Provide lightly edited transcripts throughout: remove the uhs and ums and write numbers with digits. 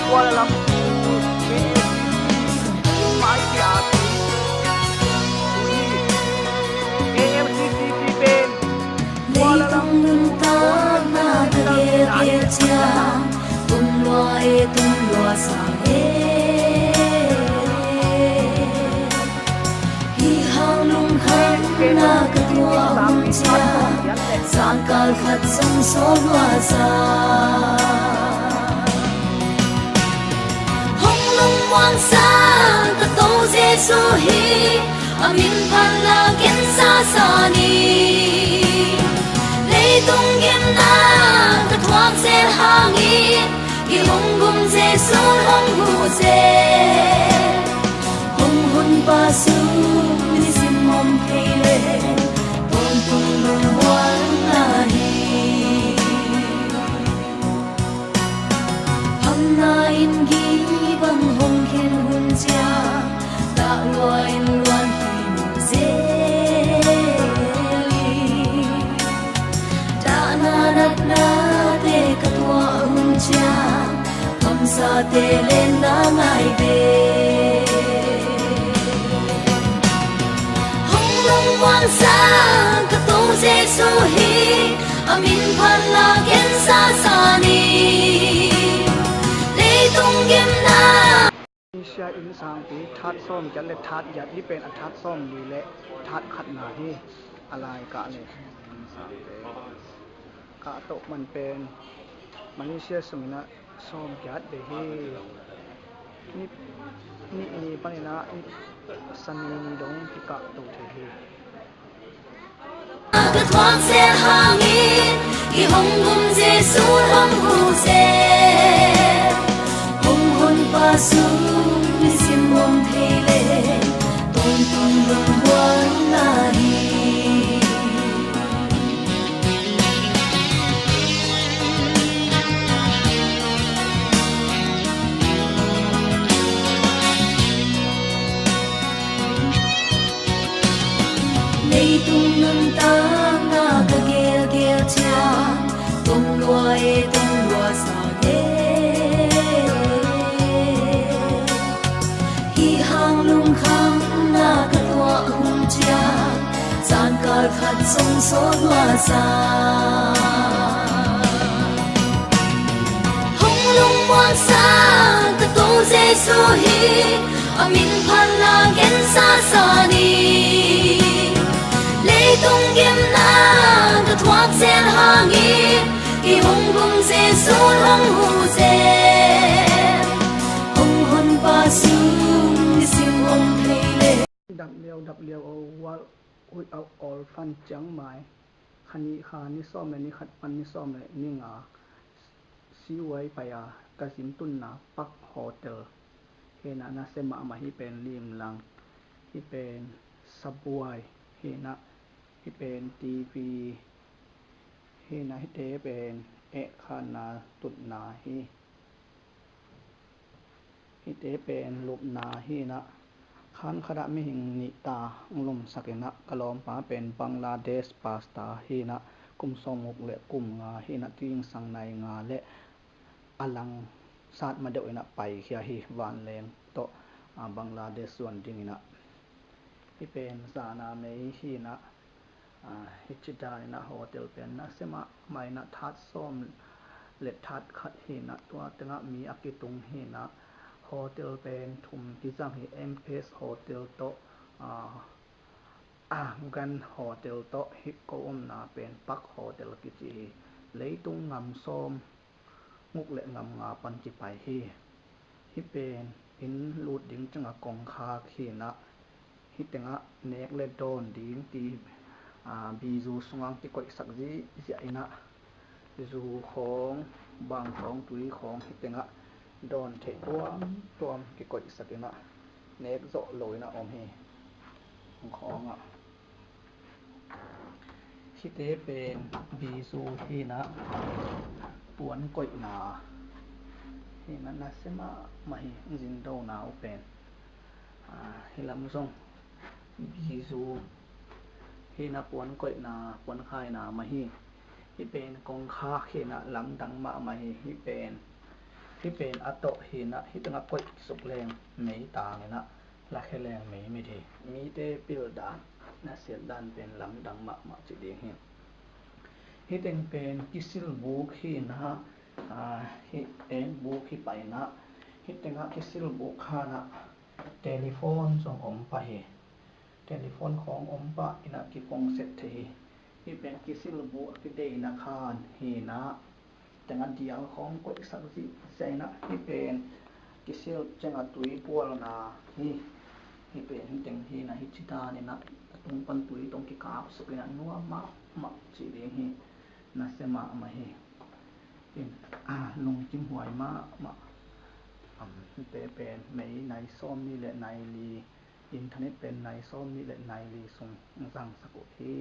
Kuala Lumpur mai kia AMCCC bên Kuala Lumpur na ge ge cha tum lua sa he hi hang lung khan na ka tua hum cha sang kal khat sang so lua sa hong lung wang sa ka to jesu hi amin phan la ken sa sa ni tung yếm na ta thoáng xe hàng y kỳ hồng gum dê xuống hồng hu dê hồng hôn ba su đi xin mong cây lệ tôn tung lung hoan na hi hằng na in ghi bằng hồng khen hun cha ta loài loan hi mu dê na te katwa huncha kamsa te le na ngai be hong long wang sa ka to jesu hi amin phan la gen sa sa ni le tung gem na Asia in sang ti that som kan le that yat hi pen athat som li le that khat na hi alai ka le in sang te ka to man pen Malaysia sumina som yat be hi ni panina sani ni dong ki ka to the hi ka thoáng xe hàng in kỳ hồng gum jesu hồng hu se hồng hôn pa su đi xin mong thầy lệ tôn tung lung hoan na hi lấy tung nâng ta na ka ghê ghê cha tung lua sa ghê hi hang lung khang na ka tua hung cha san kal khat song so lua sa hong lung wang sa ka to jesu hi amin phan la gen sa sa ni tung yếm na ta thoáng sen hàng y kỳ hồng gum dê xuống hồng hu dê hồng hôn ba su đi xin mong thầy lệ đập liêu wal ui au all fan chang mai khani khani som le ni khat pan ni som le ni nga si wai pa ya ka sim tun na pak hotel he na se ma hi pen lim lang hi pen subway he na hiเป็นทีวีฮีนะฮิเตเป็นเอคานาตุนนาฮิเตเป็นลูกนาฮีนะคันขดะมิหิงนิตาลมสักนะกะลอมปาเป็นบังลาเทศปาสตาฮีนะกุมซองมุกและกุมงาฮีนะทิ้งสังในงาและอลังศาสตร์มาเดวนะไปเขียฮีวานแรงโตบังลาเทศส่วนดิ่งนะฮิเป็นสานาเมฮีนะฮิจิดายนะโฮเทลเป็นนะเสมาไม่นะทัดส้มเล็ดทัดขัดหินะตัวตึงมีอากิตุงหินะโฮเทลเป็นทุมที่จังหิเอ็มเพสโฮเทลโตกันโฮเทลโตฮิโกอมนาเป็นปักโฮเทลกิจิเลยตุงงำส้มมุกเละงำงาปันจิไปฮิเป็นอินลูดดิ้งจังกองคาหินะฮิตึงเนกเลโดนดิ้งตีบีจูสงางที่ก่อยสักจีใหญ่นะจูของบางของตุยของที่เป็นโดนเทตัวที่ก่อยสักนะเนกโจลอยนะอมของที่เตเป็นบีจูที่นะปวนก่อยนาที่นั้นนะเสมาไม่จินโดนาอุเป็นที่ลำทรงบีจูฮีนะปวนก่อยนาปวนคายนามาฮีเป็นกองคาเขนะหลังดังมาฮีเป็น hi pen ato hi na hi tanga koi suk leng mei ta nge na la khe leng mei mi thi mi te pil dan na sel dan pen lam dang ma chi ding hi teng pen kisil buk hi na hi en buk hi pai na hi tenga kisil buk kha na telephone song om pa hi telephone khong om pa ina ki kong set the hi pen kisil buk ki dei na khan hi na tenga dial khong ko sak ji zaina hi pen kisil chenga tui pual na hi pen teng hi na hi chita ni na tung pan tui tong ki kap su ina nuwa ma chi ding hi na se ma hi in lung kim huai ma pe pen mei nai som ni le nai li internet pen nai som ni le nai li sung jang saku hi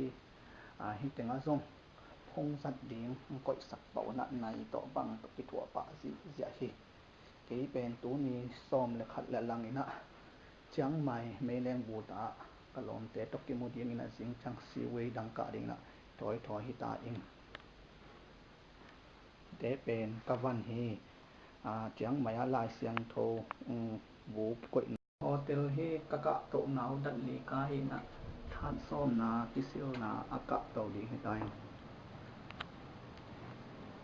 hi tenga zong phong sat ding koi sak pau na nai to bang to ki thua pa ji ja hi ke pen tu ni som le khat la lang ina chiang mai mei leng bu ta kalom te to ki mu ding ina jing chang si wei dang ka ding na thoi hi ta in te pen ka van hi chiang mai a lai siang tho bu koi hotel hi kaka to nau dan li ka hi na than som na kisil na aka to di hi tai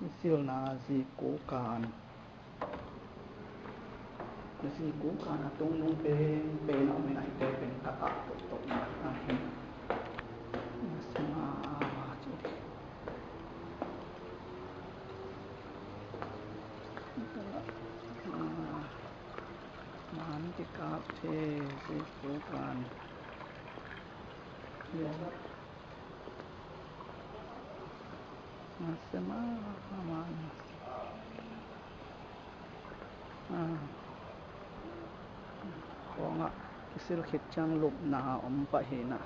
kisil na ji ko kan si ko kan tung nung pe na me na te pen kaka to na hi sama chi man ti ka the si ko kan sama man khonga kisil khit chang lup na om pa he na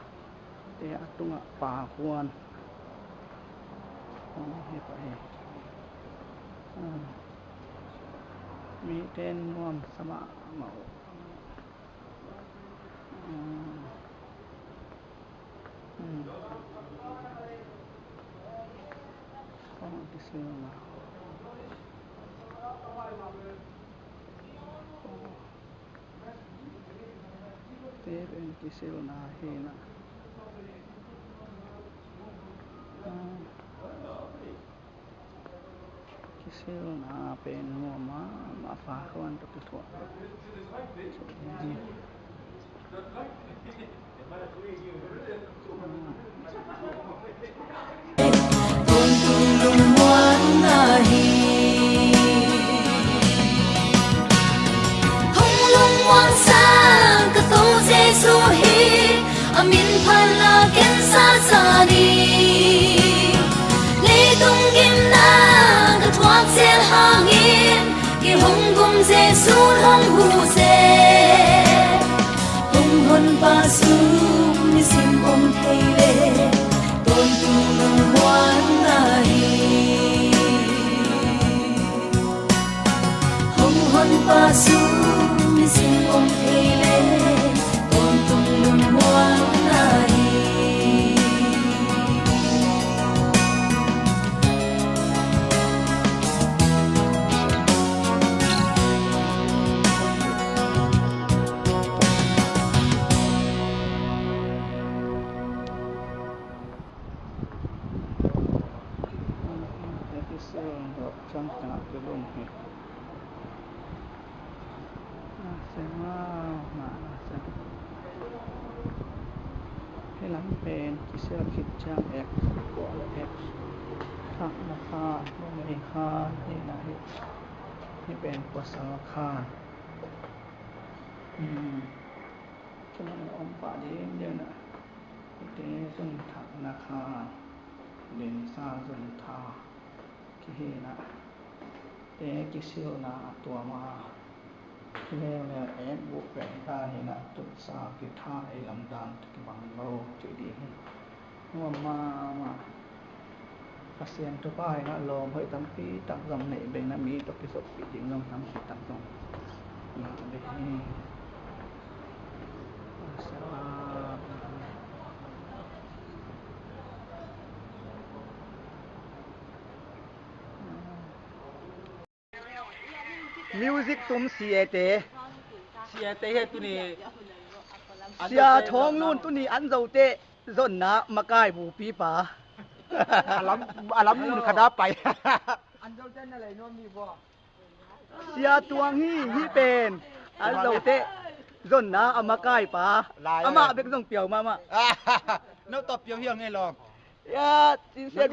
te atunga pa khuan he pa he mi ten nuam sama mau kisil na te pen kisil na he na kisil na pen nuam ma pa khuan to ki thua Amin phan la ken sa sa ni le tung kim na ka thuak sel hang in ki hong gum je su hong hu se hong hon pa su ni sim om thei le ton tu nong wan na hi hong hon pa su ni sim om thei le ton tu nong wan chang tanga ke lom he sama ma sa he lam pen kisil khit chang ek ko ek thak na kha no me kha ni na hi pen pasal kha chang om pa de na te sung thak na kha den sa sung tha ki he na te kisil na tua ma leo em bu pen ta hi na tu sa ki tha ai lam dan ki bang lo ki di hi ma pasien tu pai na lom hoi tam pi tak zam nei be na mi to ki so pi ding long tam ki tak zong na be hi มิวสิกตุ้มเสียเต เสียเตะให้ตัวนี้ เสียท้องนู่นตัวนี้อันเจ้าเตะจนนะมาใกล้บูปีป่า อาลัมนู่นขนาดไปอันเจ้าเต้นอะไรโน่นมีบ่ เสียตัวฮีเป็นอันเจ้าเตะจนนะเอามาใกล้ป่าเอามาเบกต้องเปียวมา น้องตบเปียวเฮียงไงหรอก ยาสิเสร็จ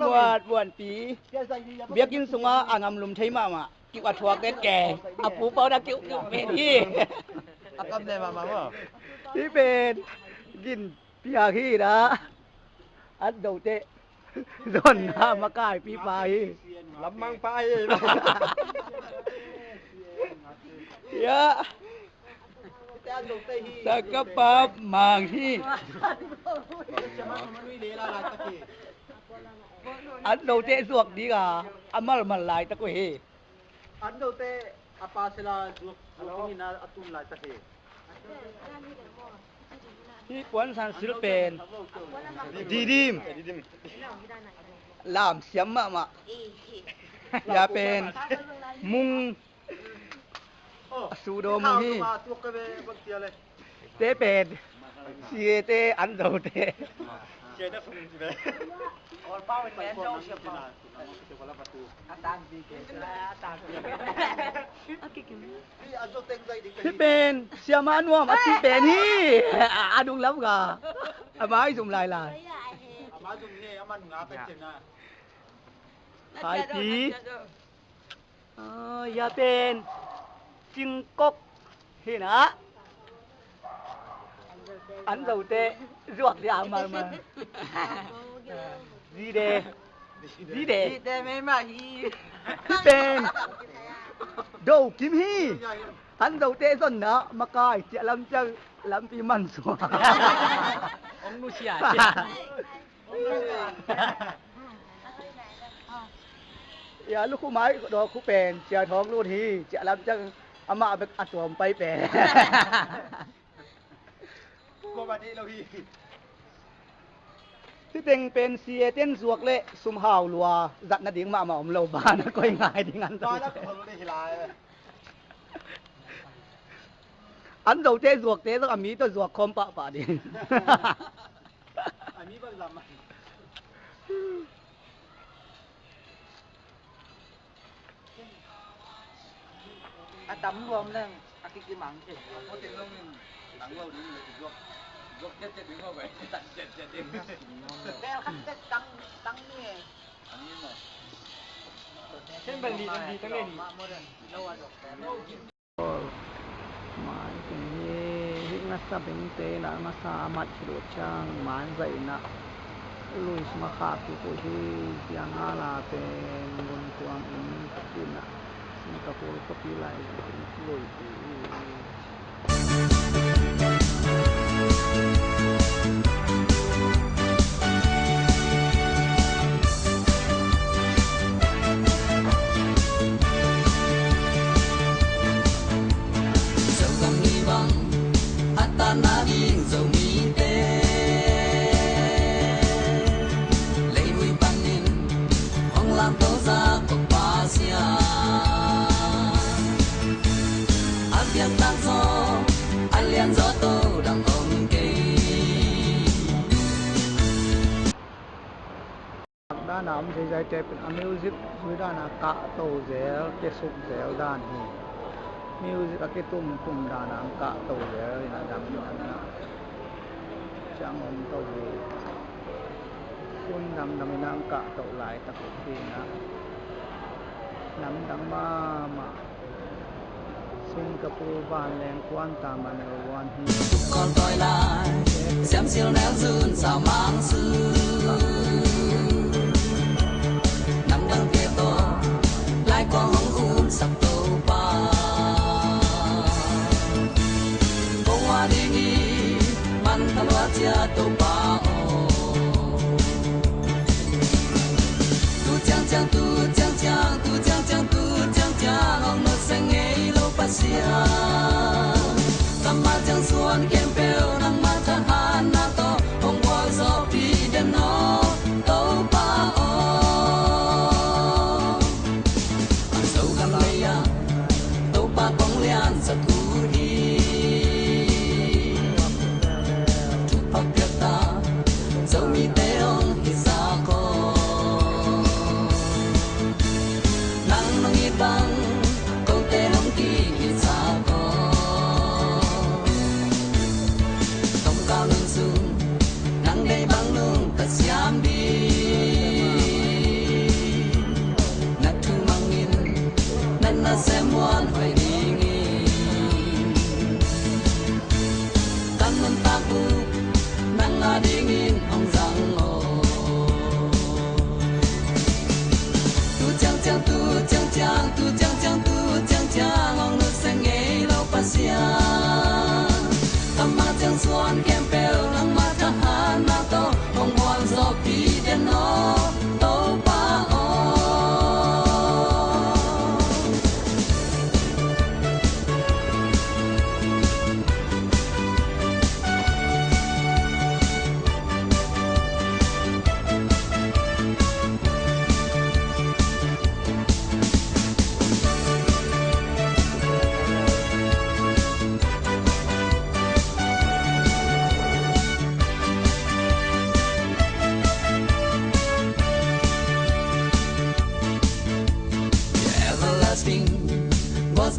บวนปีเบียกินสงอ่างำลุมใช้มากิวอัดทัวเกตแก่อาปูเปาดากิวเป็นที่ อาตำได้มาบ่ ที่เป็นกินเปียขี้นะอันเจ้าเตะจนนะมาใกล้ปีป่า ลำมังไป ยะสักกะปับมางที่อันโดเตสวกดีกาอามัลมันลายตะกุเฮ อันโดเตอาปาเซลาจุกนี่นาอตุมลายตะเฮ ที่ปวนสันศิลเป็น ดีดิม ลามเสียมมาอย่าเป็นมุงสูโดมุงฮีเตเป็นเสียเตอันโดเต เจได้ฟังสิเบ้ออลป้าเป็นแมนโจ้เชียร์ป้าอาตานดีเกสแล้วอาตานดีนี่อันโจ้เต็งใจดีกัน ที่เป็นเสียมานัวมาที่เป็นฮีอาดุงลับกาอามาให้สุ่มลาย อามาจุ่มนี่อามันงาเป็นเจน่า ขายผีอย่าเป็นจิงกกเห็นนะอันเดาเตะรวกยางมาดีเดไม่มาฮีที่เป็นดูกิมฮีอันเดาเตะสนนะมากายเจลำจังลำปีมันสัวองนุเชียอย่าลูกคู่ไม้ดอกคู่เป็นเจียท้องลูกทีเจียลำจังอามาไปอัดตัวไปเป็นก็วันนี้เราพี่ที่เป็นเสียเต้นสวกเละซุ่มห่าวลัวจัดนาดิ่งมาอมเราบ้านก็ง่ายดิ่งอัน ตอนนั้นผมได้เฮลายอันเราเต้สวกเต้ต้องมีตัวสวกคอมปะป่าดิอันนี้บ้านลำอาตำรวมเรื่องอากิกิมังเองเขาเต็มต้องหลังเรานี่เลยยกเจ็ดถึงเข้าไปตัดเจ็ดเองแล้วขั้นเจ็ดตั้งนี่อันนี้หน่อยเช่นเป็นดีตั้งเลยดีหมายถึงฮิกนัสเป็นเตนะมาสามัดฉลุช่างหมายใจนะลุยสมาขาตุกุฮียังอาลาเป็นบนความอินกินะสิงคโปร์ก็ปีไลลุยปีด้านน้ำใจเจ็บเป็นมิวสิกคือด้านอากาศโตเซลเกสุกเซลด้านนี้มิวสิกอากาศตุ่มด้านอากาศโตเซลนะดำนะจังองโตคุณดำนางกะโตหลายตะกุกทีนะน้ำดังมาสิงคโปร์บ้านแรงควันตามันวันฮีcòn tôi lại xem siêu néo dùn sao mang sư nằm đằng kia tô lại có hóng un sắp tô ba bông hoa đi nghi bắn thà loa chia tô ba tu chang chang hong nó xanh nghe lâu pa sia Sama jang suan kempel nang mata hana to Hong wa zo pi dem no to pa o Ang so gam leya to pa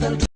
del